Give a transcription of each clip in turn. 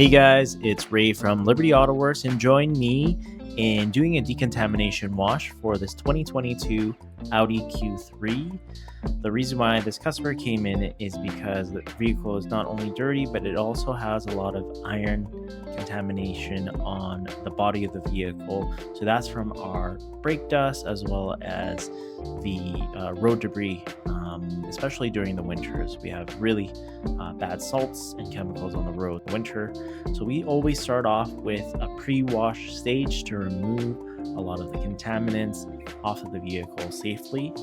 Hey guys, it's Ray from Liberty Auto Works, and join me in doing a decontamination wash for this 2022 Audi Q3. The reason why this customer came in is because the vehicle is not only dirty, but it also has a lot of iron contamination on the body of the vehicle. So that's from our brake dust as well as the road debris, especially during the winters. We have really bad salts and chemicals on the road in the winter. So we always start off with a pre-wash stage to remove a lot of the contaminants off of the vehicle safely.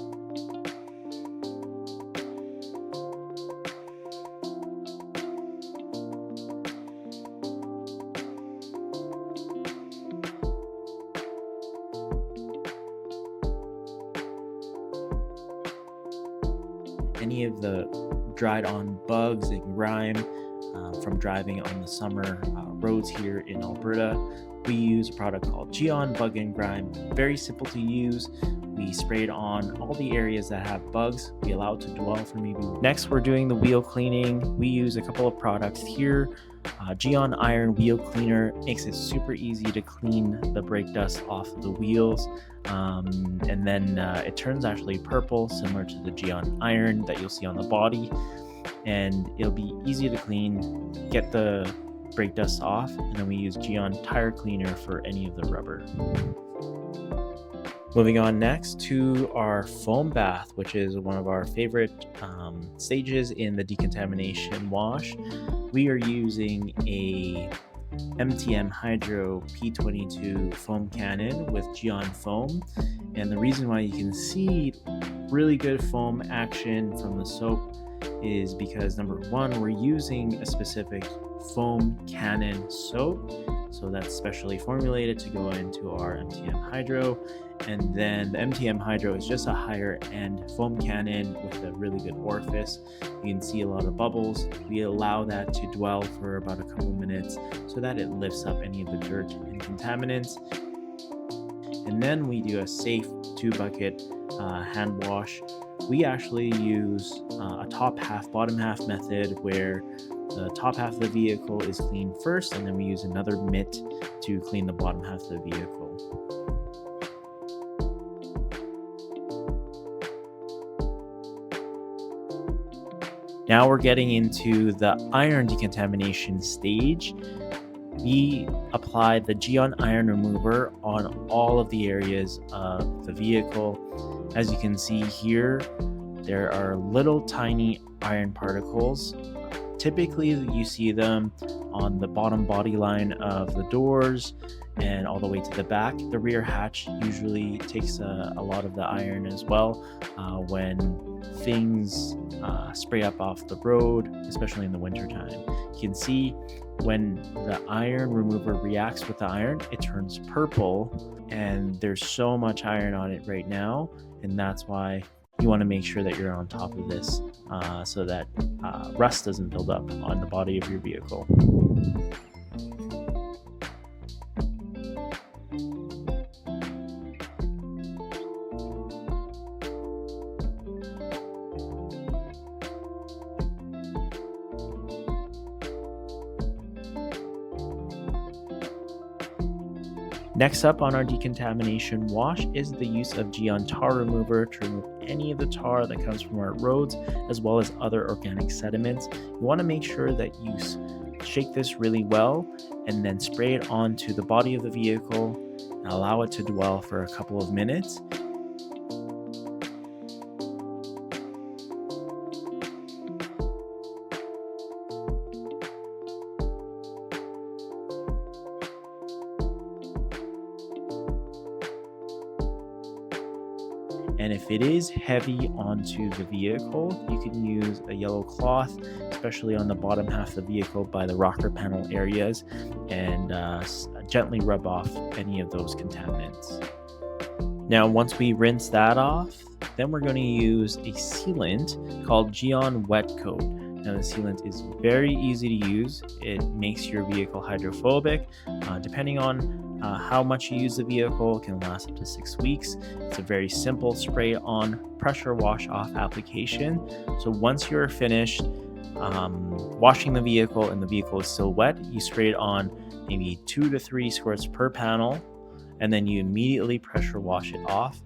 Any of the dried on bugs and grime from driving on the summer roads here in Alberta. We use a product called Gyeon Bug and Grime. Very simple to use. We spray it on all the areas that have bugs. We allow it to dwell for maybe. Next, we're doing the wheel cleaning. We use a couple of products here. Gyeon Iron Wheel Cleaner makes it super easy to clean the brake dust off of the wheels. And then it turns actually purple, similar to the Gyeon Iron that you'll see on the body. And it'll be easy to clean, get the brake dust off, and then we use Gyeon Tire Cleaner for any of the rubber. Moving on next to our foam bath, which is one of our favorite stages in the decontamination wash. We are using a MTM Hydro P22 foam cannon with Gyeon foam, and the reason why you can see really good foam action from the soap is because number one, we're using a specific foam cannon soap, so that's specially formulated to go into our MTM Hydro. And then the MTM Hydro is just a higher end foam cannon with a really good orifice. You can see a lot of bubbles. We allow that to dwell for about a couple minutes so that it lifts up any of the dirt and contaminants. And then we do a safe 2-bucket hand wash. We actually use a top half, bottom half method where the top half of the vehicle is cleaned first, and then we use another mitt to clean the bottom half of the vehicle. Now we're getting into the iron decontamination stage. We apply the Gyeon Iron Remover on all of the areas of the vehicle. As you can see here, there are little tiny iron particles. Typically you see them on the bottom body line of the doors and all the way to the back. The rear hatch usually takes a lot of the iron as well when things spray up off the road, especially in the winter time. You can see when the iron remover reacts with the iron, it turns purple, and there's so much iron on it right now, and that's why you want to make sure that you're on top of this so that rust doesn't build up on the body of your vehicle. Next up on our decontamination wash is the use of Gyeon Tar Remover to remove any of the tar that comes from our roads, as well as other organic sediments. You want to make sure that you shake this really well and then spray it onto the body of the vehicle and allow it to dwell for a couple of minutes. And if it is heavy onto the vehicle, you can use a yellow cloth, especially on the bottom half of the vehicle by the rocker panel areas, and gently rub off any of those contaminants. Now, once we rinse that off, then we're going to use a sealant called Gyeon Wet Coat. Now, the sealant is very easy to use. It makes your vehicle hydrophobic. Depending on how much you use the vehicle, it can last up to 6 weeks. It's a very simple spray on pressure wash off application. So once you're finished, washing the vehicle and the vehicle is still wet, you spray it on maybe 2 to 3 squirts per panel, and then you immediately pressure wash it off.